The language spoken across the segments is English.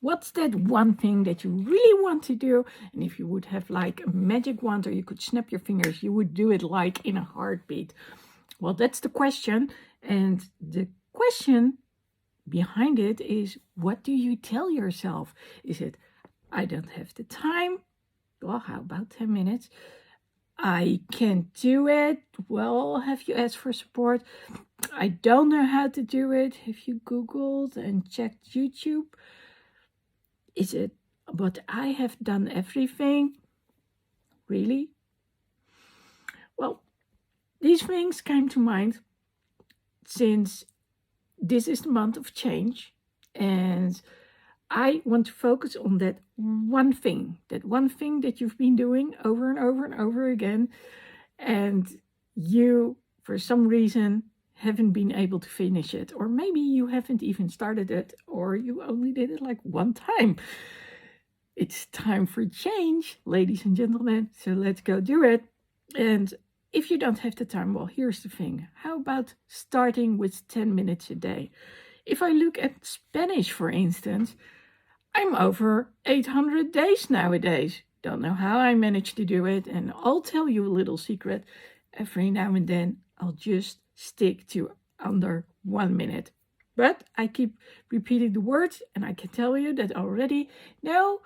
What's that one thing that you really want to do? And if you would have like a magic wand or you could snap your fingers, you would do it like in a heartbeat. Well, that's the question. And the question behind it is, what do you tell yourself? Is it, I don't have the time? Well, how about 10 minutes? I can't do it. Well, have you asked for support? I don't know how to do it. Have you Googled and checked YouTube? Is it, but I have done everything? Really? Well, these things came to mind since this is the month of change, and I want to focus on that one thing that you've been doing over and over and over again, and you, for some reason, haven't been able to finish it, or maybe you haven't even started it, or you only did it like one time. It's time for change, ladies and gentlemen, so let's go do it. And if you don't have the time, well, here's the thing. How about starting with 10 minutes a day? If I look at Spanish, for instance, I'm over 800 days nowadays. Don't know how I managed to do it, and I'll tell you a little secret. Every now and then, I'll just stick to under 1 minute. But I keep repeating the words, and I can tell you that already know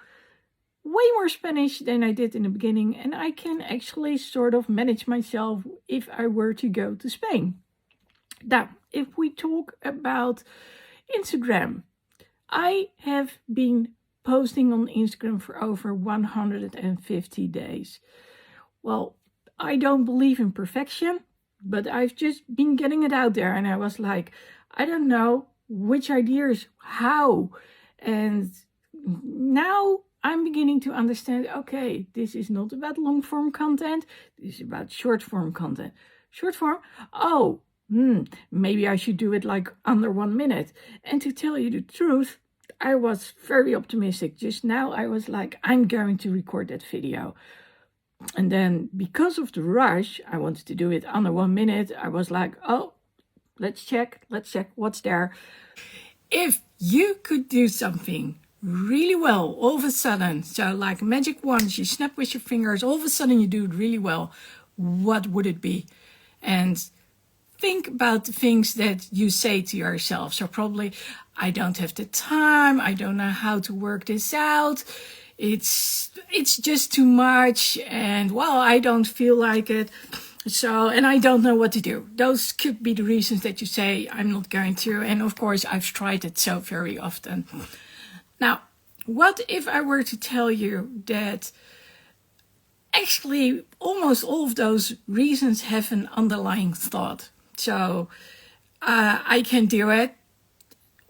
way more Spanish than I did in the beginning, and I can actually sort of manage myself if I were to go to Spain. Now, if we talk about Instagram, I have been posting on Instagram for over 150 days. Well, I don't believe in perfection, but I've just been getting it out there, and I was like, I don't know which ideas, how, and now I'm beginning to understand, okay, this is not about long form content, this is about short form content. Short form? Oh, maybe I should do it like under 1 minute. And to tell you the truth, I was very optimistic. Just now I was like, I'm going to record that video. And then because of the rush, I wanted to do it under 1 minute. I was like, oh, let's check what's there. If you could do something really well all of a sudden, so like magic wand, you snap with your fingers, all of a sudden you do it really well, what would it be? And think about the things that you say to yourself. So probably, I don't have the time, I don't know how to work this out, it's just too much, and well, I don't feel like it, so, and I don't know what to do. Those could be the reasons that you say, I'm not going to, and of course I've tried it so very often. Now, what if I were to tell you that actually almost all of those reasons have an underlying thought? So, I can do it.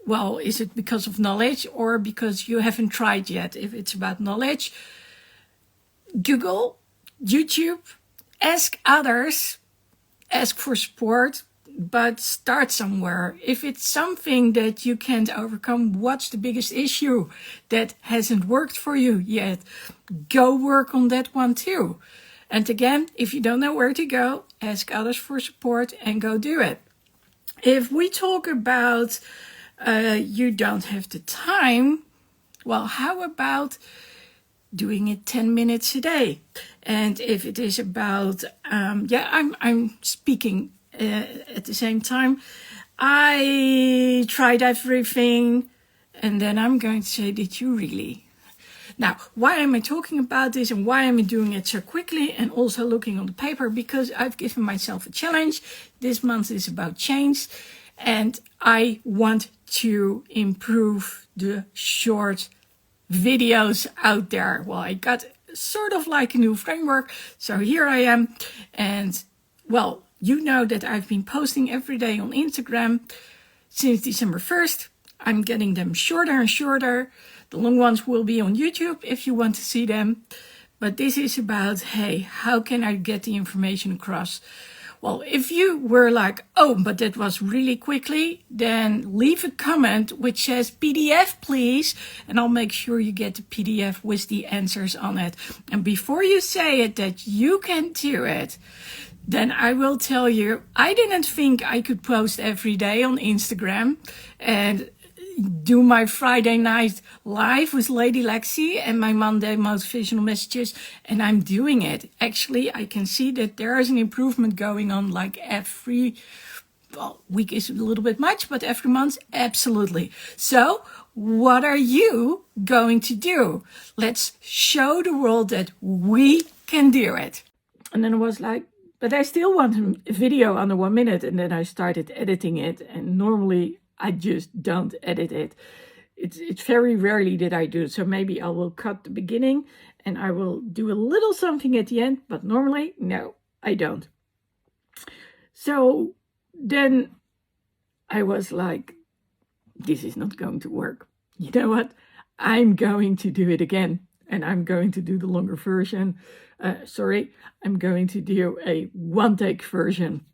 Well, is it because of knowledge or because you haven't tried yet? If it's about knowledge, Google, YouTube, ask others, ask for support, but start somewhere. If it's something that you can't overcome, what's the biggest issue that hasn't worked for you yet? Go work on that one too. And again, if you don't know where to go, ask others for support and go do it. If we talk about you don't have the time, well, how about doing it 10 minutes a day? And if it is about, I'm speaking at the same time. I tried everything, and then I'm going to say, did you really? Now, why am I talking about this and why am I doing it so quickly and also looking on the paper? Because I've given myself a challenge. This month is about change, and I want to improve the short videos out there. Well, I got sort of like a new framework, so here I am. And well, you know that I've been posting every day on Instagram since December 1st. I'm getting them shorter and shorter. The long ones will be on YouTube if you want to see them. But this is about, hey, how can I get the information across? Well, if you were like, oh, but that was really quickly, then leave a comment which says PDF, please. And I'll make sure you get the PDF with the answers on it. And before you say it that you can do it, then I will tell you, I didn't think I could post every day on Instagram. And do my Friday night live with Lady Lexi and my Monday motivational messages, and I'm doing it. Actually, I can see that there is an improvement going on, like every week is a little bit much, but every month, absolutely. So what are you going to do? Let's show the world that we can do it. And then I was like, but I still want a video under 1 minute. And then I started editing it. And normally I just don't edit it. It's very rarely that I do it. So maybe I will cut the beginning and I will do a little something at the end. But normally, no, I don't. So then I was like, this is not going to work. You know what? I'm going to do it again. And I'm going to do the longer version. I'm going to do a one-take version.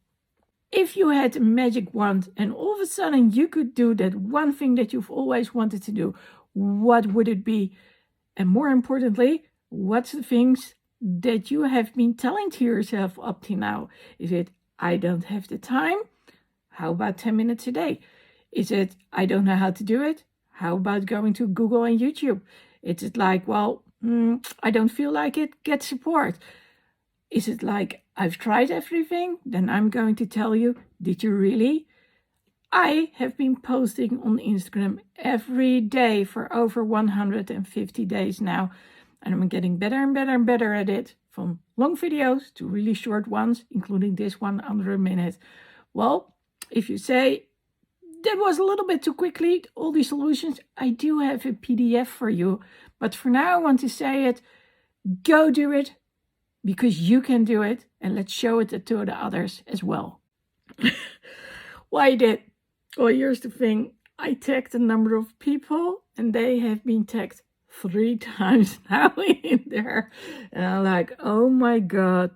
If you had a magic wand and all of a sudden you could do that one thing that you've always wanted to do, what would it be? And more importantly, what's the things that you have been telling to yourself up to now? Is it, I don't have the time? How about 10 minutes a day? Is it, I don't know how to do it? How about going to Google and YouTube? Is it like, well, I don't feel like it, get support? Is it like, I've tried everything? Then I'm going to tell you, did you really? I have been posting on Instagram every day for over 150 days now. And I'm getting better and better and better at it. From long videos to really short ones, including this one under a minute. Well, if you say, that was a little bit too quickly, all these solutions, I do have a PDF for you. But for now, I want to say it, go do it, because you can do it. And let's show it to the others as well. Why I did? Well, here's the thing. I tagged a number of people and they have been tagged 3 times now in there. And I'm like, oh my God.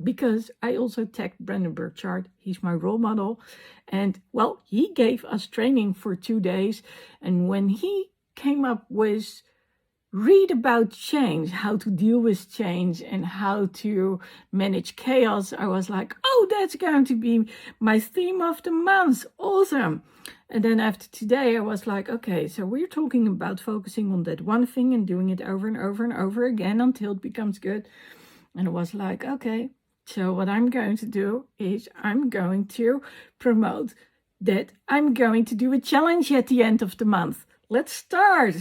Because I also tagged Brendon Burchard. He's my role model. And well, he gave us training for 2 days. And when he came up with read about change, how to deal with change and how to manage chaos, I was like, oh, that's going to be my theme of the month. Awesome. And then after today, I was like, okay, so we're talking about focusing on that one thing and doing it over and over and over again until it becomes good. And I was like, okay, so what I'm going to do is I'm going to promote that I'm going to do a challenge at the end of the month. Let's start.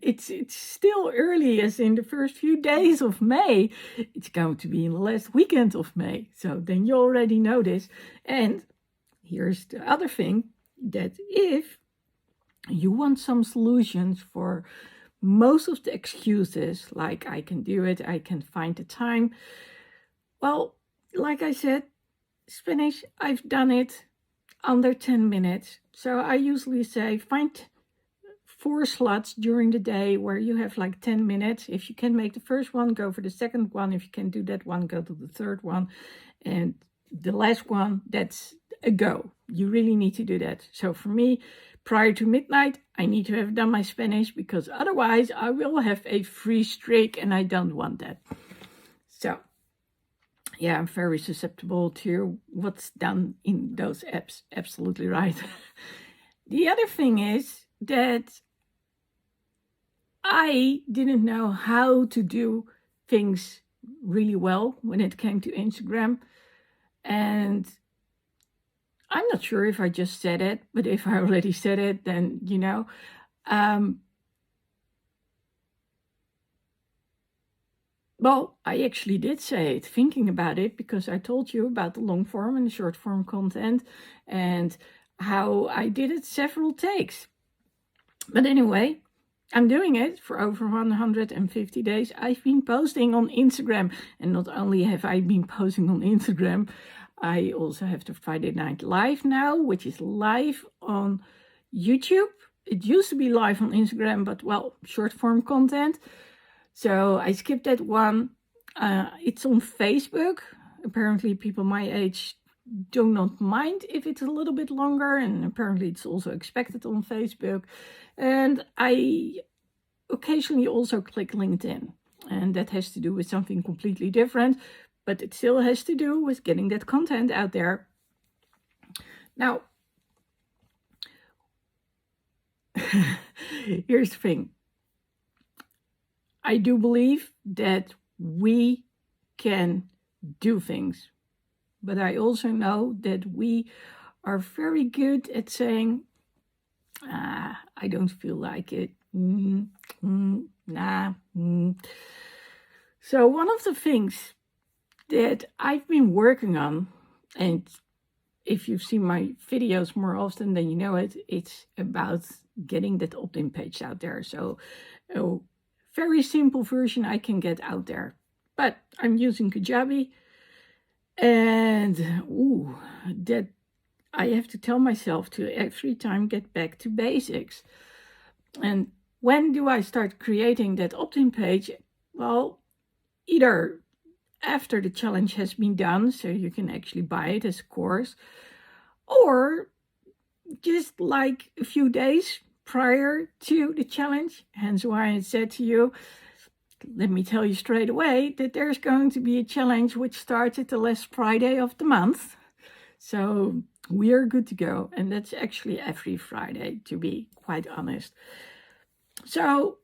It's still early, as in the first few days of May. It's going to be in the last weekend of May. So then you already know this. And here's the other thing, that if you want some solutions for most of the excuses, like I can do it, I can find the time. Well, like I said, Spanish, I've done it under 10 minutes. So I usually say find 4 slots during the day where you have like 10 minutes. If you can make the first one, go for the second one. If you can do that one, go to the third one. And the last one, that's a go. You really need to do that. So for me, prior to midnight, I need to have done my Spanish, because otherwise I will have a free streak and I don't want that. So yeah, I'm very susceptible to what's done in those apps. Absolutely right. The other thing is that I didn't know how to do things really well when it came to Instagram. And I'm not sure if I just said it, but if I already said it, then, you know. Well, I actually did say it, thinking about it, because I told you about the long form and the short form content and how I did it several takes. But anyway, I'm doing it for over 150 days. I've been posting on Instagram, and not only have I been posting on Instagram, I also have the Friday Night Live now, which is live on YouTube. It used to be live on Instagram, but well, short form content. So I skipped that one. It's on Facebook. Apparently people my age do not mind if it's a little bit longer, and apparently it's also expected on Facebook. And I occasionally also click LinkedIn, and that has to do with something completely different, but it still has to do with getting that content out there. Now, Here's the thing. I do believe that we can do things, but I also know that we are very good at saying, I don't feel like it. Nah. So one of the things that I've been working on, and if you've seen my videos more often than you know it, it's about getting that opt-in page out there. So a very simple version I can get out there. But I'm using Kajabi, and that I have to tell myself to every time get back to basics. And when do I start creating that opt-in page? Well, either after the challenge has been done, so you can actually buy it as a course, or just like a few days prior to the challenge. Hence why I said to you, let me tell you straight away that there's going to be a challenge which starts at the last Friday of the month. So we are good to go. And that's actually every Friday, to be quite honest. So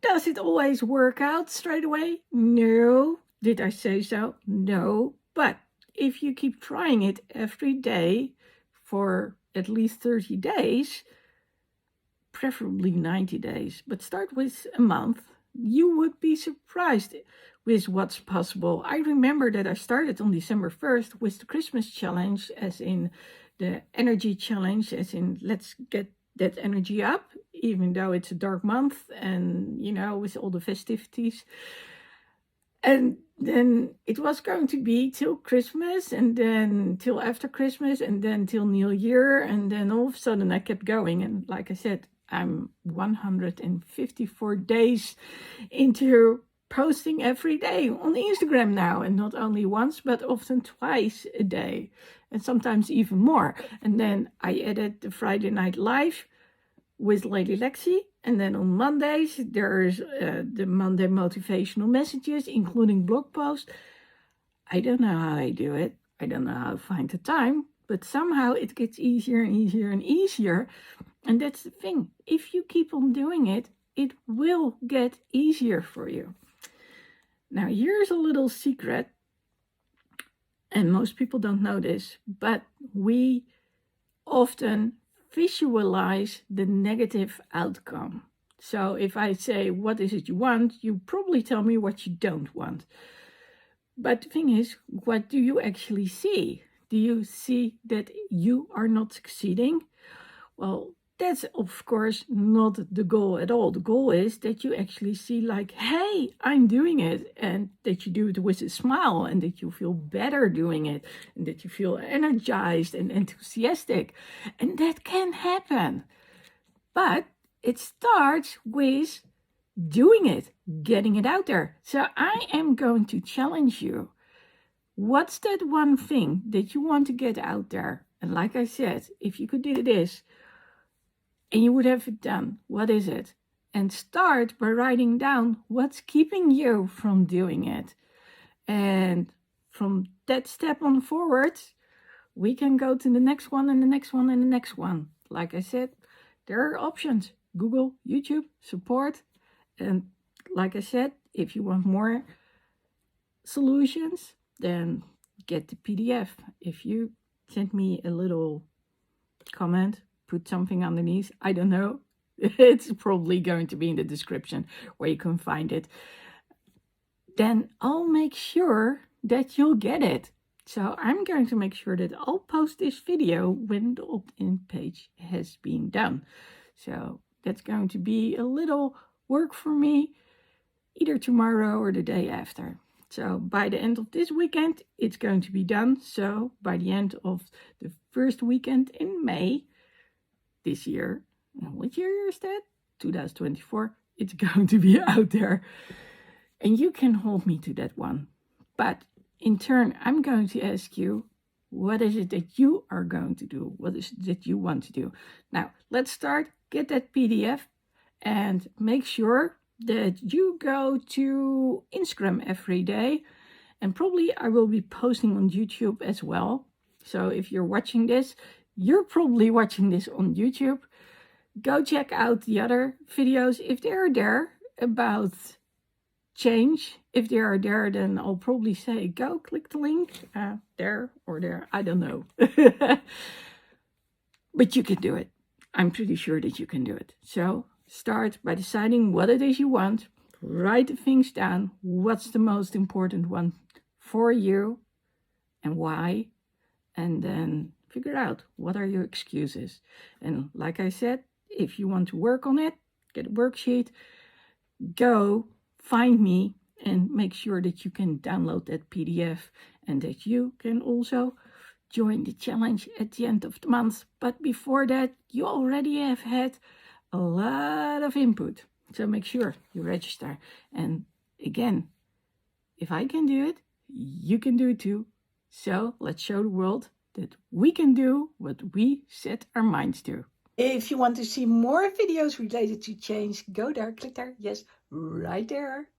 does it always work out straight away? No. Did I say so? No. But if you keep trying it every day for at least 30 days, preferably 90 days, but start with a month, you would be surprised with what's possible. I remember that I started on December 1st with the Christmas challenge, as in the energy challenge, as in let's get that energy up, even though it's a dark month and, you know, with all the festivities. And then it was going to be till Christmas, and then till after Christmas, and then till New Year. And then all of a sudden I kept going. And like I said, I'm 154 days into posting every day on Instagram now. And not only once, but often twice a day. And sometimes even more. And then I added the Friday Night Live with Lady Lexi. And then on Mondays, there's the Monday motivational messages, including blog posts. I don't know how I do it. I don't know how to find the time. But somehow it gets easier and easier and easier. And that's the thing. If you keep on doing it, it will get easier for you. Now, here's a little secret. And most people don't know this, but we often visualize the negative outcome. So if I say, what is it you want? You probably tell me what you don't want. But the thing is, what do you actually see? Do you see that you are not succeeding? Well, that's of course not the goal at all. The goal is that you actually see like, hey, I'm doing it, and that you do it with a smile, and that you feel better doing it, and that you feel energized and enthusiastic. And that can happen. But it starts with doing it, getting it out there. So I am going to challenge you. What's that one thing that you want to get out there? And like I said, if you could do this, and you would have it done, what is it? And start by writing down what's keeping you from doing it. And from that step on forward, we can go to the next one and the next one and the next one. Like I said, there are options. Google, YouTube, support. And like I said, if you want more solutions, then get the PDF. If you send me a little comment, put something underneath, I don't know, it's probably going to be in the description where you can find it, then I'll make sure that you'll get it. So I'm going to make sure that I'll post this video when the opt-in page has been done. So that's going to be a little work for me, either tomorrow or the day after. So by the end of this weekend, it's going to be done. So by the end of the first weekend in May, this year, what year is that? 2024, it's going to be out there. And you can hold me to that one. But in turn, I'm going to ask you, what is it that you are going to do? What is it that you want to do? Now, let's start. Get that PDF and make sure that you go to Instagram every day. And probably I will be posting on YouTube as well. So if you're watching this, you're probably watching this on YouTube. go check out the other videos if they are there about change. If they are there, then I'll probably say go click the link there or there, I don't know. But you can do it. I'm pretty sure that you can do it. So start by deciding what it is you want. Write the things down. What's the most important one for you and why? And then figure out what are your excuses. And like I said, if you want to work on it, get a worksheet, go find me and make sure that you can download that PDF and that you can also join the challenge at the end of the month. But before that, you already have had a lot of input. So make sure you register. And again, if I can do it, you can do it too. So let's show the world that we can do what we set our minds to. If you want to see more videos related to change, go there, click there, yes, right there.